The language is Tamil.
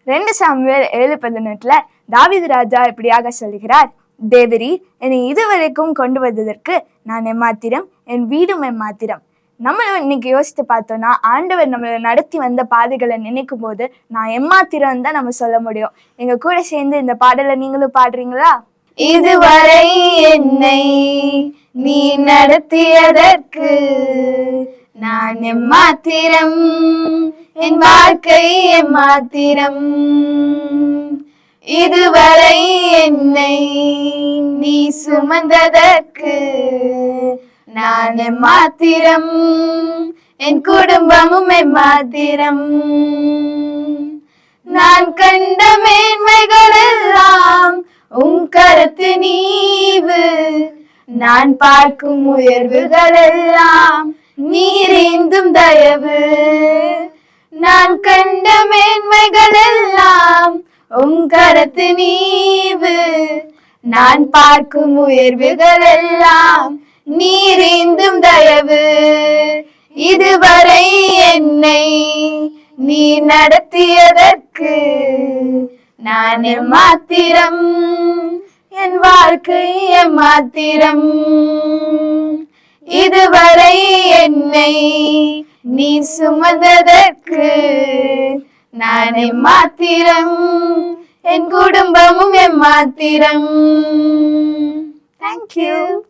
2 சாமுவேல் 7:18 தாவீது ராஜா இப்படியாக சொல்கிறார், தேவரீர் என்னை இதுவரைக்கும் கொண்டு வந்ததற்கு நான் எம்மாத்திரம், என் வீடும் எம்மாத்திரம். நம்ம இன்னைக்கு யோசித்து பார்த்தோம்னா, ஆண்டவர் நம்மளை நடத்தி வந்த பாதைகளை நினைக்கும் போது நான் எம்மாத்திரம் தான் நம்ம சொல்ல முடியும். எங்க கூட சேர்ந்து இந்த பாடலை நீங்களும் பாடுறீங்களா? இதுவரை என்னை நீ நடத்தியதற்கு நான் எம்மாத்திரம், என் வாழ்க்கை எம்மாத்திரம். இதுவரை என்னை நீ சுமந்ததற்கு நான் எம்மாத்திரம், என் குடும்பமும் எம்மாத்திரம். நான் கண்ட மேன்மைகள் எல்லாம் உன் கருத்து நீவு, நான் பார்க்கும் உயர்வுகள் எல்லாம் நீரேந்தும் தயவு. நான் கண்ட மேன்மைகள் எல்லாம் உன் கருத்து நீவு, நான் பார்க்கும் உயர்வுகள் எல்லாம் நீரேந்தும் தயவு. இதுவரை என்னை நீ நடத்தியதற்கு நான் எம்மாத்திரம், என் வாழ்க்கை எம்மாத்திரம். இதுவரை என்னை நீ சுமந்ததற்கு நான் எம்மாத்திரம், என் குடும்பமும் எம்மாத்திரம். Thank you.